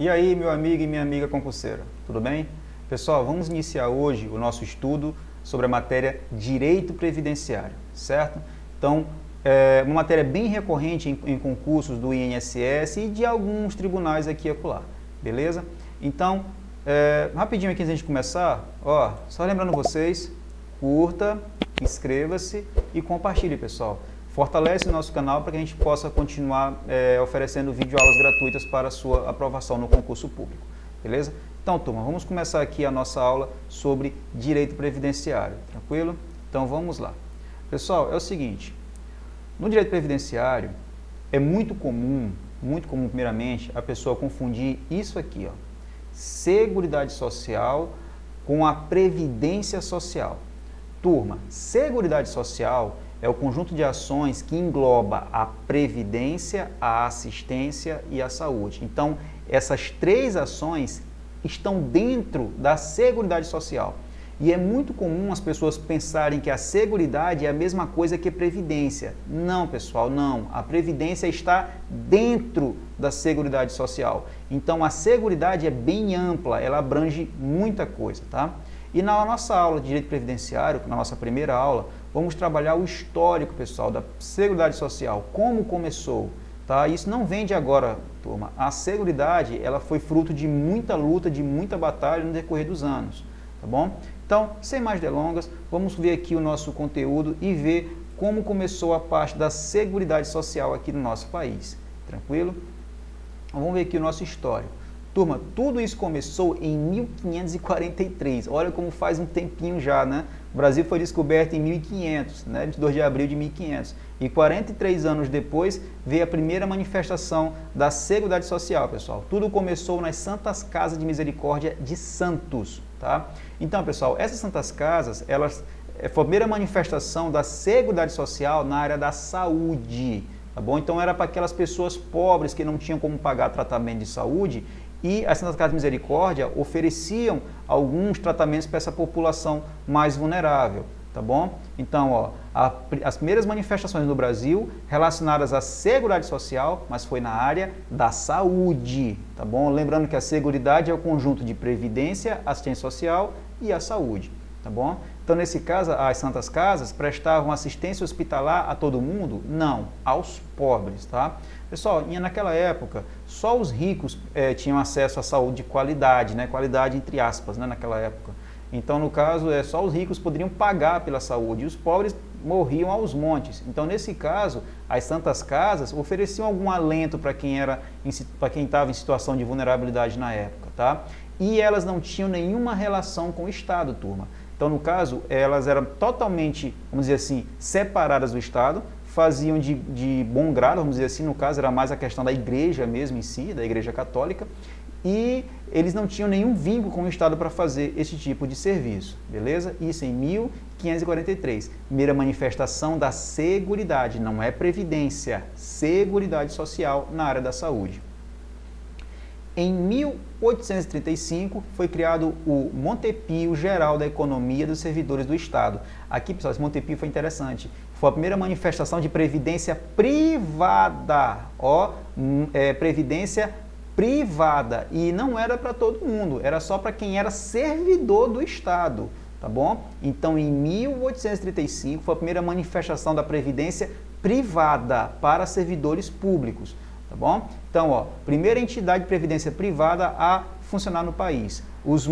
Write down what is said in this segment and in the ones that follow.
E aí, meu amigo e minha amiga concurseira, tudo bem? Pessoal, vamos iniciar hoje o nosso estudo sobre a matéria Direito Previdenciário, certo? Então, é uma matéria bem recorrente em concursos do INSS e de alguns tribunais aqui e acolá, beleza? Então, rapidinho aqui antes de a gente começar, ó, só lembrando vocês, curta, inscreva-se e compartilhe, pessoal. Fortalece o nosso canal para que a gente possa continuar oferecendo videoaulas gratuitas para a sua aprovação no concurso público, beleza? Então, turma, vamos começar aqui a nossa aula sobre direito previdenciário, tranquilo? Então, vamos lá. Pessoal, é o seguinte, no direito previdenciário é muito comum primeiramente, a pessoa confundir isso aqui, ó, Seguridade Social com a Previdência Social. Turma, Seguridade Social é o conjunto de ações que engloba a previdência, a assistência e a saúde. Então, essas três ações estão dentro da Seguridade Social. E é muito comum as pessoas pensarem que a Seguridade é a mesma coisa que a Previdência. Não, pessoal, não. A Previdência está dentro da Seguridade Social. Então, a Seguridade é bem ampla, ela abrange muita coisa, tá? E na nossa aula de Direito Previdenciário, na nossa primeira aula, vamos trabalhar o histórico, pessoal, da Seguridade Social, como começou, tá? Isso não vem de agora, turma. A Seguridade, ela foi fruto de muita luta, de muita batalha no decorrer dos anos, tá bom? Então, sem mais delongas, vamos ver aqui o nosso conteúdo e ver como começou a parte da Seguridade Social aqui no nosso país, tranquilo? Então, vamos ver aqui o nosso histórico. Turma, tudo isso começou em 1543, olha como faz um tempinho já, né? O Brasil foi descoberto em 1500, né? 22 de abril de 1500. E 43 anos depois veio a primeira manifestação da Seguridade Social, pessoal. Tudo começou nas Santas Casas de Misericórdia de Santos, tá? Então, pessoal, essas Santas Casas, elas foi a primeira manifestação da Seguridade Social na área da saúde, tá bom? Então, era para aquelas pessoas pobres que não tinham como pagar tratamento de saúde. E as Santas Casas de Misericórdia ofereciam alguns tratamentos para essa população mais vulnerável, tá bom? Então, ó, as primeiras manifestações no Brasil relacionadas à Seguridade Social, mas foi na área da saúde, tá bom? Lembrando que a Seguridade é o conjunto de previdência, assistência social e a saúde, tá bom? Então, nesse caso, as Santas Casas prestavam assistência hospitalar a todo mundo? Não, aos pobres, tá? Pessoal, naquela época, só os ricos tinham acesso à saúde de qualidade, né? Qualidade entre aspas, né? Naquela época. Então, no caso, só os ricos poderiam pagar pela saúde e os pobres morriam aos montes. Então, nesse caso, as Santas Casas ofereciam algum alento para quem estava em situação de vulnerabilidade na época, tá? E elas não tinham nenhuma relação com o Estado, turma. Então, no caso, elas eram totalmente, vamos dizer assim, separadas do Estado, faziam de bom grado, vamos dizer assim, no caso era mais a questão da igreja mesmo em si, da igreja católica, e eles não tinham nenhum vínculo com o Estado para fazer esse tipo de serviço, beleza? Isso em 1543, primeira manifestação da Seguridade, não é Previdência, Seguridade Social na área da saúde. Em 1835, foi criado o Montepio Geral da Economia dos Servidores do Estado. Aqui, pessoal, esse Montepio foi interessante. Foi a primeira manifestação de previdência privada, ó, previdência privada. E não era para todo mundo, era só para quem era servidor do Estado, tá bom? Então, em 1835, foi a primeira manifestação da previdência privada para servidores públicos. Tá bom? Então, ó, primeira entidade de previdência privada a funcionar no país. Os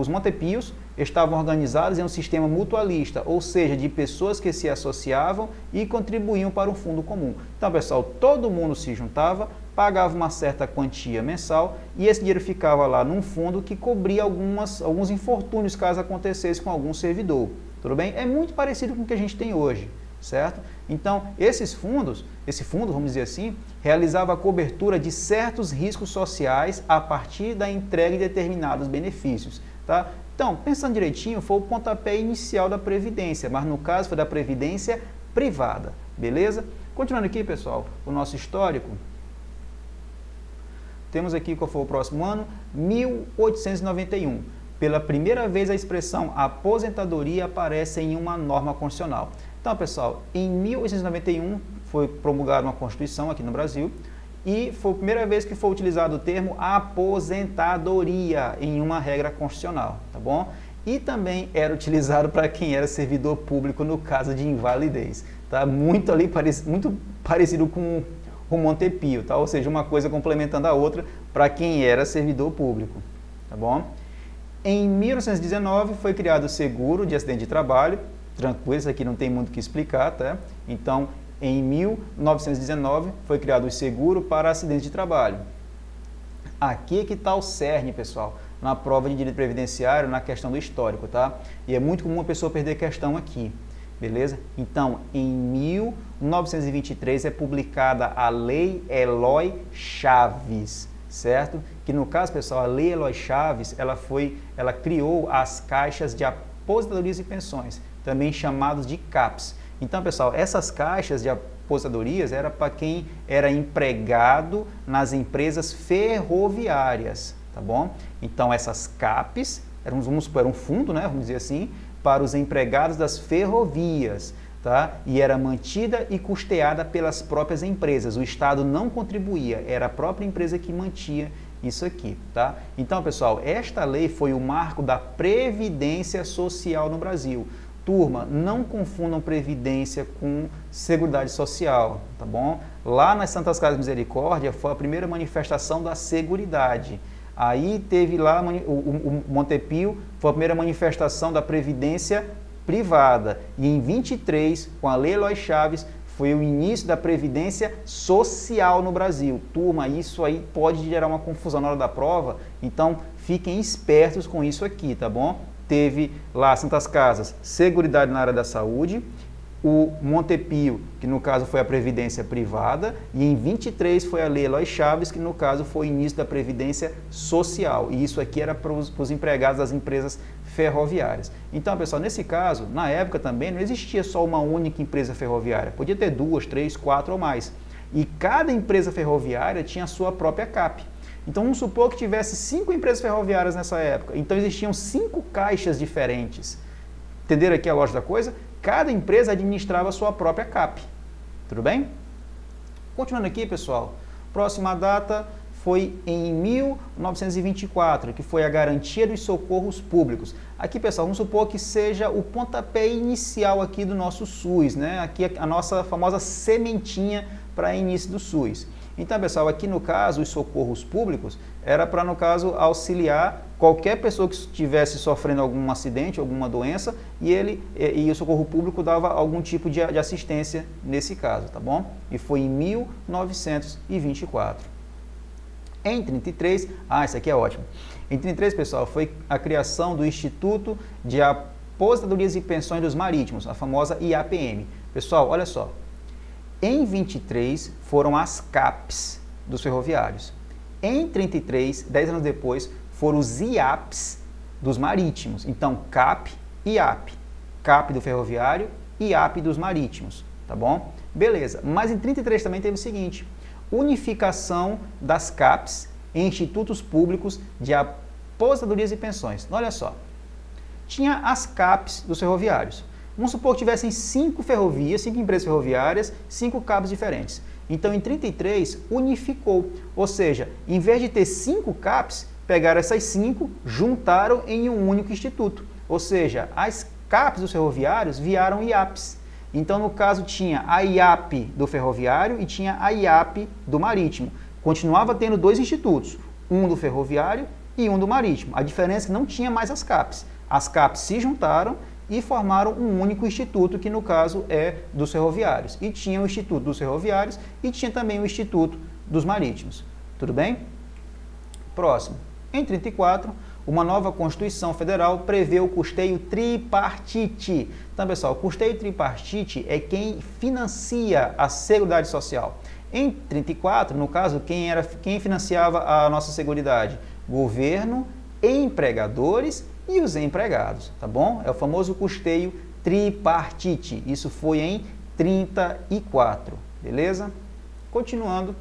Montepios estavam organizados em um sistema mutualista, ou seja, de pessoas que se associavam e contribuíam para um fundo comum. Então, pessoal, todo mundo se juntava, pagava uma certa quantia mensal e esse dinheiro ficava lá num fundo que cobria alguns infortúnios caso acontecesse com algum servidor. Tudo bem? É muito parecido com o que a gente tem hoje, certo? Então, esse fundo, vamos dizer assim, realizava a cobertura de certos riscos sociais a partir da entrega de determinados benefícios, tá? Então, pensando direitinho, foi o pontapé inicial da Previdência, mas no caso foi da Previdência privada, beleza? Continuando aqui, pessoal, o nosso histórico, temos aqui qual foi o próximo ano, 1891. Pela primeira vez a expressão aposentadoria aparece em uma norma constitucional. Então, pessoal, em 1891 foi promulgada uma Constituição aqui no Brasil e foi a primeira vez que foi utilizado o termo aposentadoria em uma regra constitucional, tá bom? E também era utilizado para quem era servidor público no caso de invalidez, tá? Muito parecido com o Montepio, tá? Ou seja, uma coisa complementando a outra para quem era servidor público, tá bom? Em 1919 foi criado o seguro de acidente de trabalho, tranquilo, isso aqui não tem muito o que explicar, tá? Então, em 1919 foi criado o seguro para acidente de trabalho. Aqui é que está o cerne, pessoal, na prova de direito previdenciário, na questão do histórico, tá? E é muito comum a pessoa perder questão aqui, beleza? Então, em 1923 é publicada a Lei Eloy Chaves, certo? Que no caso, pessoal, a Lei Eloy Chaves, ela criou as caixas de aposentadorias e pensões, também chamados de CAPs. Então, pessoal, essas caixas de aposentadorias era para quem era empregado nas empresas ferroviárias, tá bom? Então, essas CAPs, vamos supor, era um fundo, né, vamos dizer assim, para os empregados das ferrovias, tá? E era mantida e custeada pelas próprias empresas. O Estado não contribuía, era a própria empresa que mantinha isso aqui, tá? Então, pessoal, esta lei foi o marco da Previdência Social no Brasil. Turma, não confundam Previdência com Seguridade Social, tá bom? Lá nas Santas Casas de Misericórdia foi a primeira manifestação da Seguridade. Aí teve lá o Montepio, foi a primeira manifestação da Previdência Privada. E em 23, com a Lei Eloy Chaves, foi o início da Previdência Social no Brasil. Turma, isso aí pode gerar uma confusão na hora da prova, então fiquem espertos com isso aqui, tá bom? Teve lá Santas Casas, Seguridade na área da saúde, o Montepio, que no caso foi a Previdência Privada, e em 23 foi a Lei Eloy Chaves, que no caso foi o início da Previdência Social, e isso aqui era para os empregados das empresas ferroviárias. Então, pessoal, nesse caso, na época também não existia só uma única empresa ferroviária, podia ter 2, 3, 4 ou mais, e cada empresa ferroviária tinha a sua própria CAP. Então, vamos supor que tivesse 5 empresas ferroviárias nessa época. Então, existiam 5 caixas diferentes. Entenderam aqui a lógica da coisa? Cada empresa administrava a sua própria CAP. Tudo bem? Continuando aqui, pessoal. Próxima data foi em 1924, que foi a garantia dos socorros públicos. Aqui, pessoal, vamos supor que seja o pontapé inicial aqui do nosso SUS, né? Aqui a nossa famosa sementinha para início do SUS. Então, pessoal, aqui no caso, os socorros públicos era para, no caso, auxiliar qualquer pessoa que estivesse sofrendo algum acidente, alguma doença, e o socorro público dava algum tipo de assistência nesse caso, tá bom? E foi em 1924. Em 33, isso aqui é ótimo. Em 33, pessoal, foi a criação do Instituto de Aposentadorias e Pensões dos Marítimos, a famosa IAPM. Pessoal, olha só. Em 23 foram as CAPs dos ferroviários. Em 33, 10 anos depois, foram os IAPs dos marítimos. Então, CAP e IAP. CAP do ferroviário e IAP dos marítimos. Tá bom? Beleza. Mas em 33 também teve o seguinte: unificação das CAPs em institutos públicos de aposentadorias e pensões. Olha só. Tinha as CAPs dos ferroviários. Vamos supor que tivessem 5 ferrovias, 5 empresas ferroviárias, 5 cabos diferentes. Então, em 33, unificou. Ou seja, em vez de ter 5 CAPs, pegaram essas 5, juntaram em um único instituto. Ou seja, as CAPs dos ferroviários viraram IAPs. Então, no caso, tinha a IAP do ferroviário e tinha a IAP do marítimo. Continuava tendo 2 institutos, um do ferroviário e um do marítimo. A diferença é que não tinha mais as CAPs. As CAPs se juntaram e formaram um único instituto, que no caso é dos ferroviários. E tinha o Instituto dos Ferroviários e tinha também o Instituto dos Marítimos. Tudo bem? Próximo. Em 34, uma nova Constituição Federal prevê o custeio tripartite. Então, pessoal, o custeio tripartite é quem financia a Seguridade Social. Em 34, no caso, quem financiava a nossa Seguridade? Governo, empregadores e os empregados, tá bom? É o famoso custeio tripartite. Isso foi em 34, beleza? Continuando.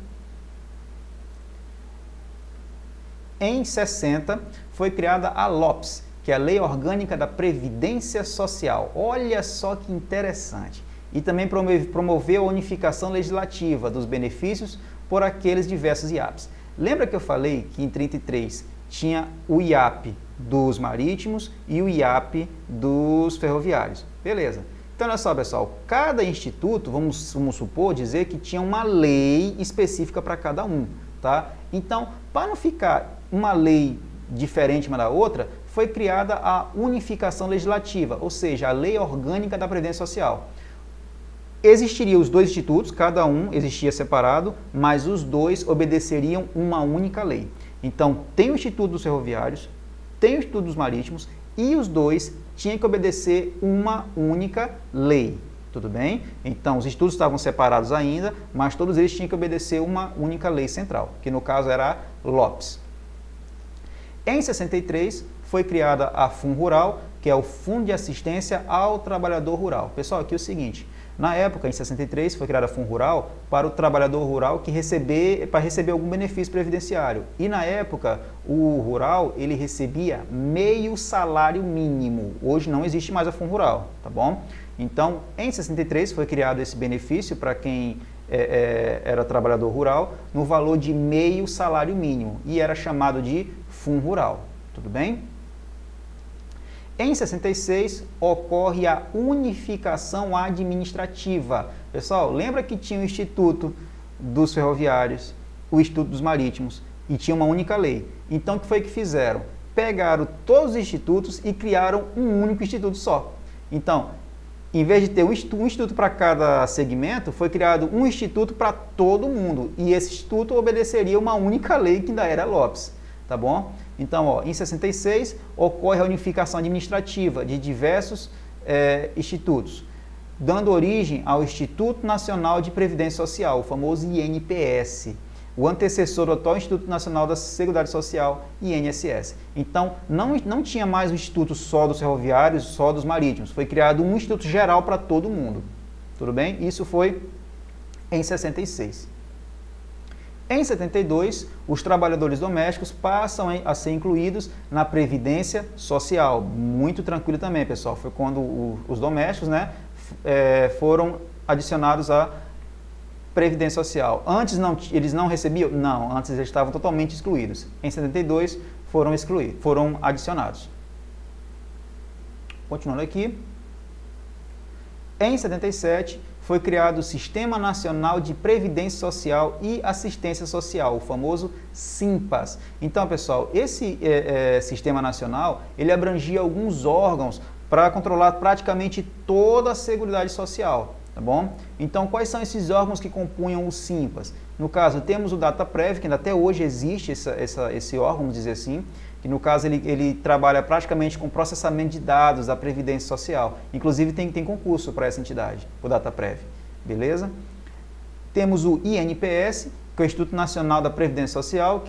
Em 60, foi criada a LOPS, que é a Lei Orgânica da Previdência Social. Olha só que interessante. E também promoveu a unificação legislativa dos benefícios por aqueles diversos IAPs. Lembra que eu falei que em 33 tinha o IAP dos marítimos e o IAP dos ferroviários? Beleza. Então, olha só, pessoal, cada instituto, vamos supor, dizer que tinha uma lei específica para cada um, tá? Então, para não ficar uma lei diferente uma da outra, foi criada a unificação legislativa, ou seja, a Lei Orgânica da Previdência Social. Existiriam os dois institutos, cada um existia separado, mas os dois obedeceriam uma única lei. Então, tem o Instituto dos Ferroviários, tem o Instituto dos Marítimos, e os dois tinham que obedecer uma única lei. Tudo bem? Então, os institutos estavam separados ainda, mas todos eles tinham que obedecer uma única lei central, que no caso era a LOPS. Em 63, foi criada a FUNRural, que é o Fundo de Assistência ao Trabalhador Rural. Pessoal, aqui é o seguinte, na época, em 63, foi criada a FUNRural para o trabalhador rural para receber algum benefício previdenciário. E na época, o rural, ele recebia meio salário mínimo. Hoje não existe mais a FUNRural, tá bom? Então, em 63, foi criado esse benefício para quem era trabalhador rural, no valor de meio salário mínimo. E era chamado de FUNRural, tudo bem? Em 66, ocorre a unificação administrativa. Pessoal, lembra que tinha o Instituto dos Ferroviários, o Instituto dos Marítimos, e tinha uma única lei. Então, o que foi que fizeram? Pegaram todos os institutos e criaram um único instituto só. Então, em vez de ter um instituto para cada segmento, foi criado um instituto para todo mundo. E esse instituto obedeceria uma única lei, que ainda era a LOPS. Tá bom? Então, ó, em 66, ocorre a unificação administrativa de diversos institutos, dando origem ao Instituto Nacional de Previdência Social, o famoso INPS, o antecessor do atual Instituto Nacional da Seguridade Social, INSS. Então, não tinha mais um instituto só dos ferroviários, só dos marítimos, foi criado um instituto geral para todo mundo. Tudo bem? Isso foi em 66. Em 72, os trabalhadores domésticos passam a ser incluídos na Previdência Social. Muito tranquilo também, pessoal. Foi quando os domésticos, né, foram adicionados à Previdência Social. Antes eles não recebiam? Não, antes eles estavam totalmente excluídos. Em 72, foram adicionados. Continuando aqui. Em 77, foi criado o Sistema Nacional de Previdência Social e Assistência Social, o famoso SINPAS. Então, pessoal, esse Sistema Nacional, ele abrangia alguns órgãos para controlar praticamente toda a Seguridade Social, tá bom? Então, quais são esses órgãos que compunham o SINPAS? No caso, temos o DataPrev, que ainda até hoje existe esse órgão, vamos dizer assim, que no caso ele trabalha praticamente com processamento de dados da Previdência Social. Inclusive tem concurso para essa entidade, o DataPrev, beleza? Temos o INPS, que é o Instituto Nacional da Previdência Social,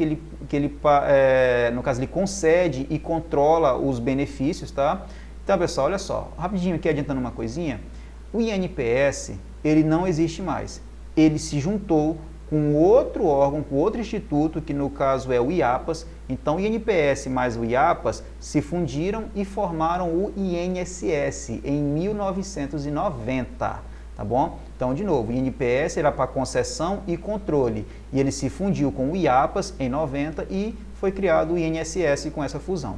no caso ele concede e controla os benefícios, tá? Então, pessoal, olha só, rapidinho aqui adiantando uma coisinha, o INPS, ele não existe mais, ele se juntou com outro órgão, com outro instituto, que no caso é o IAPAS. Então, o INPS mais o IAPAS se fundiram e formaram o INSS em 1990, tá bom? Então, de novo, o INPS era para concessão e controle, e ele se fundiu com o IAPAS em 90 e foi criado o INSS com essa fusão.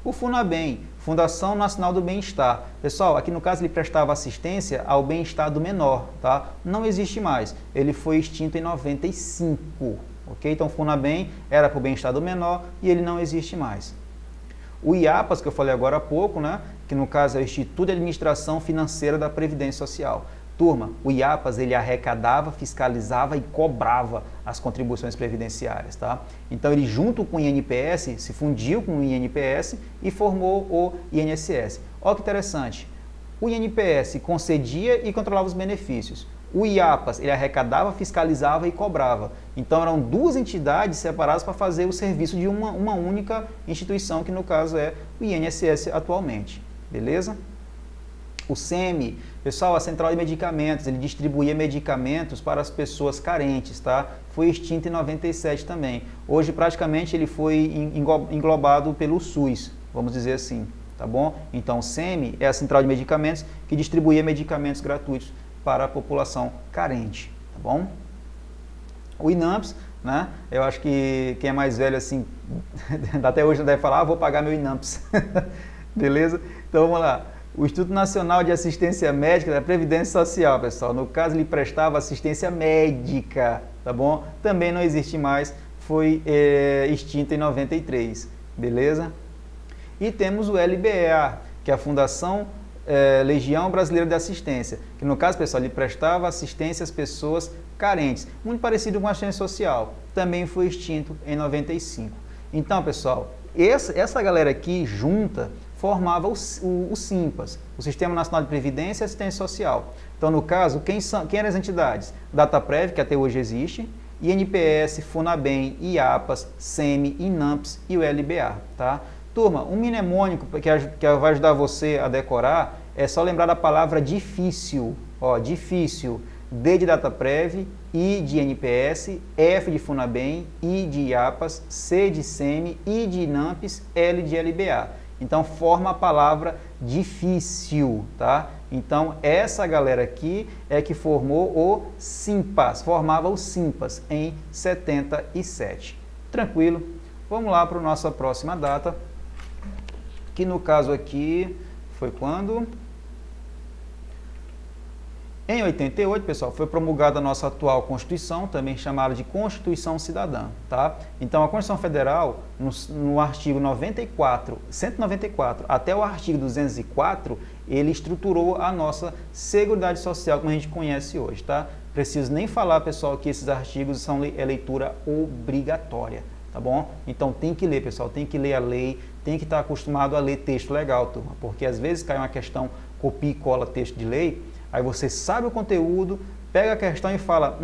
O FUNABEM, Fundação Nacional do Bem-Estar. Pessoal, aqui no caso ele prestava assistência ao bem-estar do menor, tá? Não existe mais, ele foi extinto em 95, ok? Então o FUNABEM era para o bem-estar do menor e ele não existe mais. O IAPAS, que eu falei agora há pouco, né? Que no caso é o Instituto de Administração Financeira da Previdência Social. Turma, o IAPAS ele arrecadava, fiscalizava e cobrava as contribuições previdenciárias, tá? Então ele junto com o INPS, se fundiu com o INPS e formou o INSS. Olha que interessante, o INPS concedia e controlava os benefícios. O IAPAS ele arrecadava, fiscalizava e cobrava. Então eram duas entidades separadas para fazer o serviço de uma única instituição, que no caso é o INSS atualmente, beleza? O SEMI, pessoal, a Central de Medicamentos, ele distribuía medicamentos para as pessoas carentes, tá? Foi extinto em 97 também. Hoje, praticamente, ele foi englobado pelo SUS, vamos dizer assim, tá bom? Então, o SEMI é a Central de Medicamentos que distribuía medicamentos gratuitos para a população carente, tá bom? O INAMPS, né? Eu acho que quem é mais velho assim, até hoje não deve falar, vou pagar meu INAMPS. Beleza? Então vamos lá. O Instituto Nacional de Assistência Médica da Previdência Social, pessoal, no caso ele prestava assistência médica, tá bom? Também não existe mais, foi extinto em 93, beleza? E temos o LBA, que é a Fundação Legião Brasileira de Assistência, que no caso, pessoal, ele prestava assistência às pessoas carentes, muito parecido com a assistência social, também foi extinto em 95. Então, pessoal, essa galera aqui junta formava o SIMPAS, o Sistema Nacional de Previdência e Assistência Social. Então, no caso, quem eram as entidades? DataPrev, que até hoje existe, INPS, FUNABEM, IAPAS, SEMI, INAMPS e o LBA, tá? Turma, um mnemônico que vai ajudar você a decorar é só lembrar da palavra difícil, ó, difícil, D de DataPrev, I de INPS, F de FUNABEM, I de IAPAS, C de SEMI, I de INAMPS, L de LBA. Então, forma a palavra difícil, tá? Então, essa galera aqui é que formou o SIMPAS, formava o SIMPAS em 77. Tranquilo? Vamos lá para a nossa próxima data, que no caso aqui foi quando? Em 88, pessoal, foi promulgada a nossa atual Constituição, também chamada de Constituição Cidadã, tá? Então, a Constituição Federal, no artigo 194 até o artigo 204, ele estruturou a nossa Seguridade Social, como a gente conhece hoje, tá? Preciso nem falar, pessoal, que esses artigos são leitura obrigatória, tá bom? Então, tem que ler, pessoal, tem que ler a lei, tem que estar acostumado a ler texto legal, turma, porque às vezes cai uma questão, copia e cola texto de lei. Aí você sabe o conteúdo, pega a questão e fala,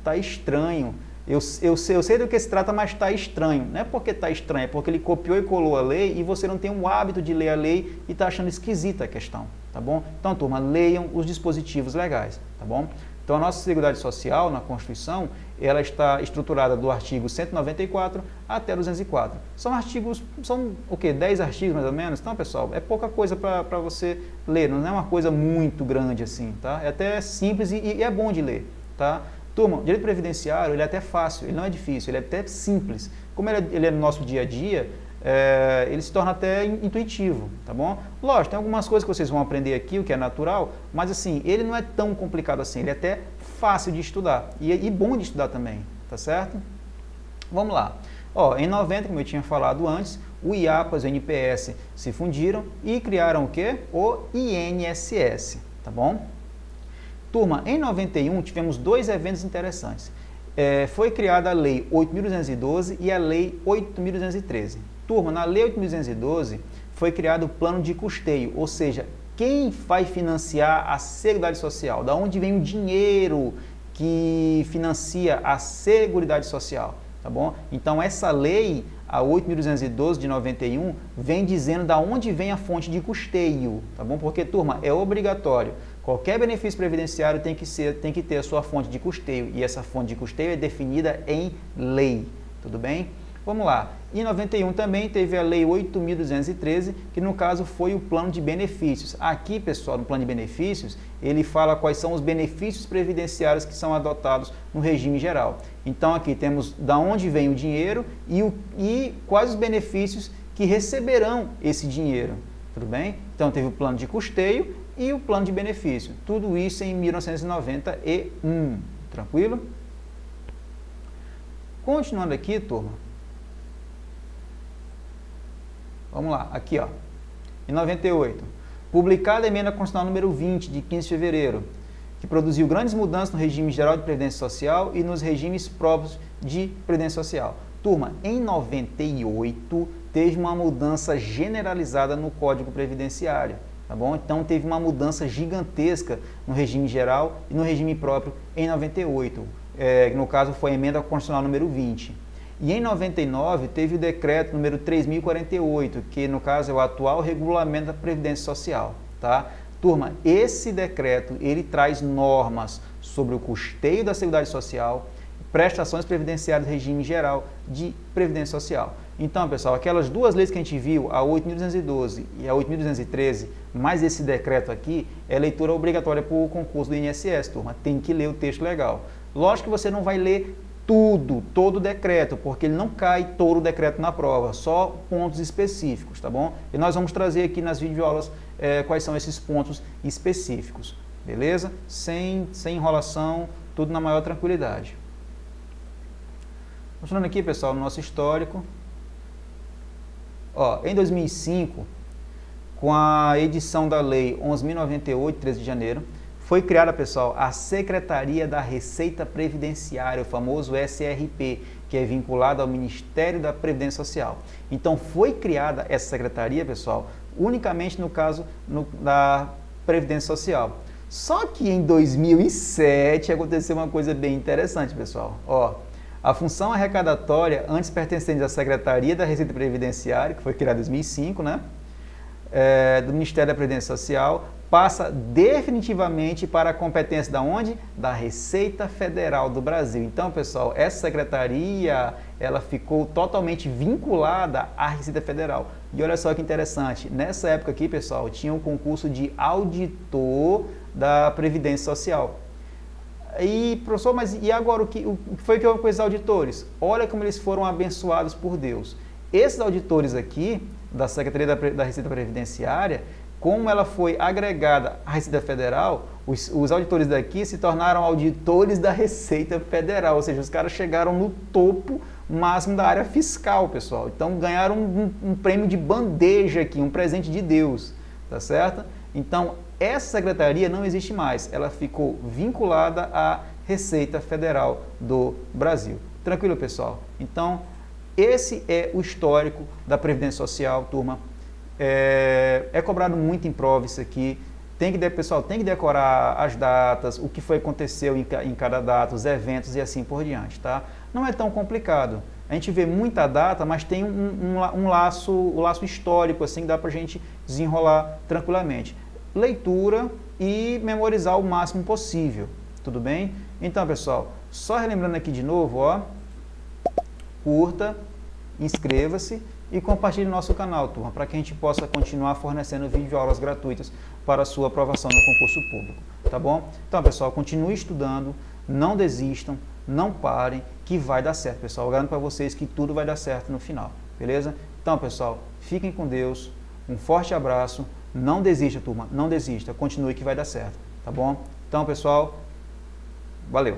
tá estranho, eu sei do que se trata, mas tá estranho. Não é porque tá estranho, é porque ele copiou e colou a lei e você não tem o hábito de ler a lei e tá achando esquisita a questão, tá bom? Então, turma, leiam os dispositivos legais, tá bom? Então, a nossa Seguridade Social, na Constituição, ela está estruturada do artigo 194 até 204. São artigos, são o quê? 10 artigos mais ou menos? Então, pessoal, é pouca coisa para você ler, não é uma coisa muito grande assim, tá? É até simples e é bom de ler, tá? Turma, o direito previdenciário, ele é até fácil, ele não é difícil, ele é até simples. Como ele é no nosso dia a dia, ele se torna até intuitivo, tá bom? Lógico, tem algumas coisas que vocês vão aprender aqui, o que é natural, mas assim, ele não é tão complicado assim, ele é até fácil de estudar e bom de estudar também, tá certo? Vamos lá. Ó, em 90, como eu tinha falado antes, o IAPAS e o INPS se fundiram e criaram o quê? O INSS, tá bom? Turma, em 91 tivemos dois eventos interessantes. Foi criada a Lei 8.212 e a Lei 8.213. Turma, na Lei 8.212 foi criado o plano de custeio, ou seja, quem vai financiar a Seguridade Social? Da onde vem o dinheiro que financia a Seguridade Social? Tá bom? Então, essa lei, a 8.212 de 91, vem dizendo da onde vem a fonte de custeio, tá bom? Porque, turma, é obrigatório. Qualquer benefício previdenciário tem que ter a sua fonte de custeio, e essa fonte de custeio é definida em lei, tudo bem? Vamos lá. Em 91 também teve a Lei 8.213, que no caso foi o plano de benefícios. Aqui, pessoal, no plano de benefícios, ele fala quais são os benefícios previdenciários que são adotados no regime geral. Então, aqui temos da onde vem o dinheiro e quais os benefícios que receberão esse dinheiro, tudo bem? Então, teve o plano de custeio e o plano de benefício. Tudo isso em 1991, tranquilo? Continuando aqui, turma. Vamos lá, aqui ó, em 98, publicada a emenda constitucional número 20, de 15 de fevereiro, que produziu grandes mudanças no regime geral de previdência social e nos regimes próprios de previdência social. Turma, em 98, teve uma mudança generalizada no Código Previdenciário, tá bom? Então, teve uma mudança gigantesca no regime geral e no regime próprio em 98, no caso foi a emenda constitucional número 20. E em 99 teve o decreto número 3.048, que no caso é o atual regulamento da Previdência Social, tá? Turma, esse decreto, ele traz normas sobre o custeio da Seguridade Social, prestações previdenciárias do regime geral de Previdência Social. Então, pessoal, aquelas duas leis que a gente viu, a 8.212 e a 8.213, mais esse decreto aqui, é leitura obrigatória para o concurso do INSS, turma. Tem que ler o texto legal. Lógico que você não vai ler todo o decreto, porque ele não cai todo o decreto na prova, só pontos específicos, tá bom? E nós vamos trazer aqui nas videoaulas quais são esses pontos específicos, beleza? Sem enrolação, tudo na maior tranquilidade. Mostrando aqui, pessoal, o nosso histórico. Ó, em 2005, com a edição da Lei 11.098, 13 de janeiro, foi criada, pessoal, a Secretaria da Receita Previdenciária, o famoso SRP, que é vinculado ao Ministério da Previdência Social. Então, foi criada essa secretaria, pessoal, unicamente no caso da Previdência Social. Só que em 2007 aconteceu uma coisa bem interessante, pessoal. Ó, a função arrecadatória, antes pertencente à Secretaria da Receita Previdenciária, que foi criada em 2005, né? Do Ministério da Previdência Social, passa definitivamente para a competência da onde? Da Receita Federal do Brasil. Então, pessoal, essa secretaria, ela ficou totalmente vinculada à Receita Federal. E olha só que interessante, nessa época aqui, pessoal, tinha um concurso de auditor da Previdência Social. E, professor, mas e agora o que foi que houve com esses auditores? Olha como eles foram abençoados por Deus. Esses auditores aqui, da Secretaria da Receita Previdenciária, como ela foi agregada à Receita Federal, os auditores daqui se tornaram auditores da Receita Federal, ou seja, os caras chegaram no topo máximo da área fiscal, pessoal. Então, ganharam um prêmio de bandeja aqui, um presente de Deus, tá certo? Então, essa secretaria não existe mais, ela ficou vinculada à Receita Federal do Brasil. Tranquilo, pessoal? Então, esse é o histórico da Previdência Social, turma. É cobrado muito em prova isso aqui. Pessoal, tem que decorar as datas, o que foi aconteceu em cada data, os eventos e assim por diante, tá? Não é tão complicado. A gente vê muita data, mas tem um laço histórico, assim, que dá pra gente desenrolar tranquilamente. Leitura e memorizar o máximo possível, tudo bem? Então, pessoal, só relembrando aqui de novo, ó, curta, inscreva-se e compartilhe nosso canal, turma, para que a gente possa continuar fornecendo videoaulas gratuitas para a sua aprovação no concurso público, tá bom? Então, pessoal, continue estudando, não desistam, não parem, que vai dar certo, pessoal. Eu garanto para vocês que tudo vai dar certo no final, beleza? Então, pessoal, fiquem com Deus, um forte abraço, não desista, turma, não desista, continue que vai dar certo, tá bom? Então, pessoal, valeu!